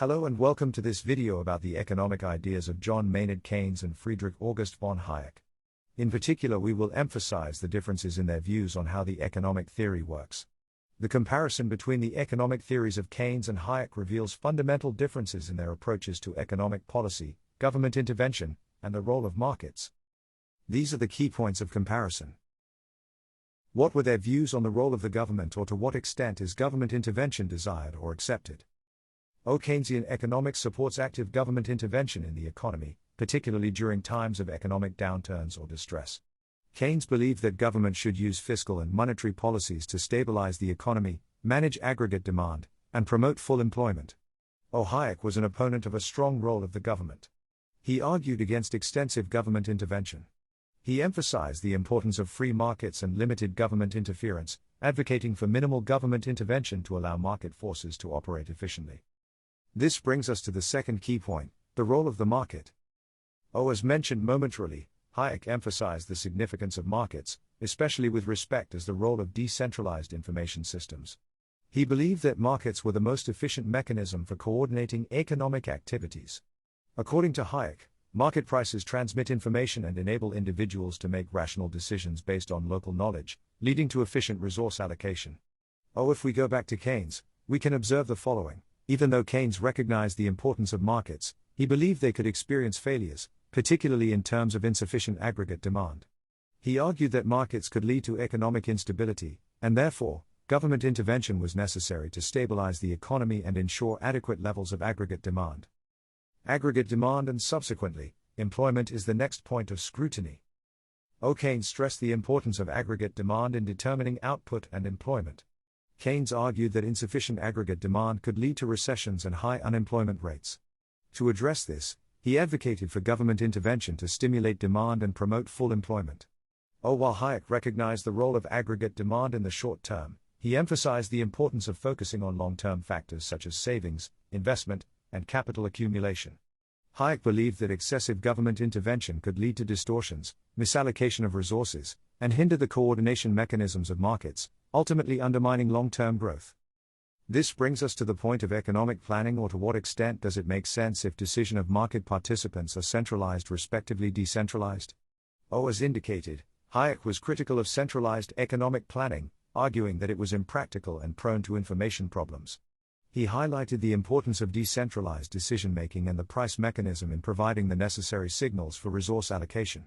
Hello and welcome to this video about the economic ideas of John Maynard Keynes and Friedrich August von Hayek. In particular, we will emphasize the differences in their views on how the economic theory works. The comparison between the economic theories of Keynes and Hayek reveals fundamental differences in their approaches to economic policy, government intervention, and the role of markets. These are the key points of comparison. What were their views on the role of the government, or to what extent is government intervention desired or accepted? Keynesian economics supports active government intervention in the economy, particularly during times of economic downturns or distress. Keynes believed that government should use fiscal and monetary policies to stabilize the economy, manage aggregate demand, and promote full employment. Hayek was an opponent of a strong role of the government. He argued against extensive government intervention. He emphasized the importance of free markets and limited government interference, advocating for minimal government intervention to allow market forces to operate efficiently. This brings us to the second key point, the role of the market. As mentioned momentarily, Hayek emphasized the significance of markets, especially with respect to the role of decentralized information systems. He believed that markets were the most efficient mechanism for coordinating economic activities. According to Hayek, market prices transmit information and enable individuals to make rational decisions based on local knowledge, leading to efficient resource allocation. If we go back to Keynes, we can observe the following. Even though Keynes recognized the importance of markets, he believed they could experience failures, particularly in terms of insufficient aggregate demand. He argued that markets could lead to economic instability, and therefore, government intervention was necessary to stabilize the economy and ensure adequate levels of aggregate demand. Aggregate demand and subsequently, employment is the next point of scrutiny. Keynes stressed the importance of aggregate demand in determining output and employment. Keynes argued that insufficient aggregate demand could lead to recessions and high unemployment rates. To address this, he advocated for government intervention to stimulate demand and promote full employment. While Hayek recognized the role of aggregate demand in the short term, he emphasized the importance of focusing on long-term factors such as savings, investment, and capital accumulation. Hayek believed that excessive government intervention could lead to distortions, misallocation of resources, and hinder the coordination mechanisms of markets, ultimately undermining long-term growth. This brings us to the point of economic planning, or to what extent does it make sense if decision of market participants are centralized respectively decentralized? As indicated, Hayek was critical of centralized economic planning, arguing that it was impractical and prone to information problems. He highlighted the importance of decentralized decision-making and the price mechanism in providing the necessary signals for resource allocation.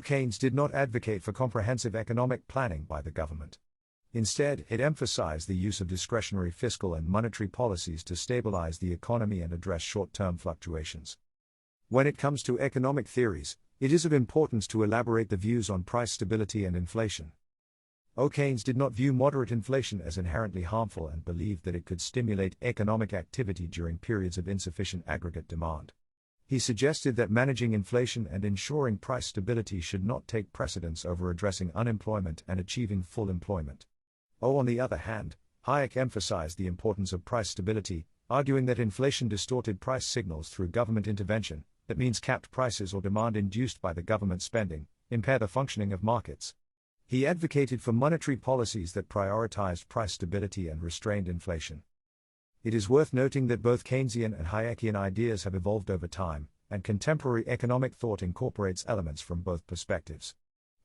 Keynes did not advocate for comprehensive economic planning by the government. Instead, it emphasized the use of discretionary fiscal and monetary policies to stabilize the economy and address short-term fluctuations. When it comes to economic theories, it is of importance to elaborate the views on price stability and inflation. Keynes did not view moderate inflation as inherently harmful and believed that it could stimulate economic activity during periods of insufficient aggregate demand. He suggested that managing inflation and ensuring price stability should not take precedence over addressing unemployment and achieving full employment. On the other hand, Hayek emphasized the importance of price stability, arguing that inflation distorted price signals through government intervention, that means capped prices or demand induced by the government spending, impair the functioning of markets. He advocated for monetary policies that prioritized price stability and restrained inflation. It is worth noting that both Keynesian and Hayekian ideas have evolved over time, and contemporary economic thought incorporates elements from both perspectives.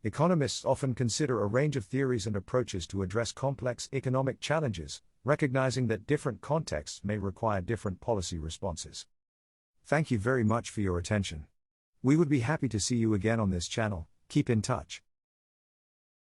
Economists often consider a range of theories and approaches to address complex economic challenges, recognizing that different contexts may require different policy responses. Thank you very much for your attention. We would be happy to see you again on this channel. Keep in touch.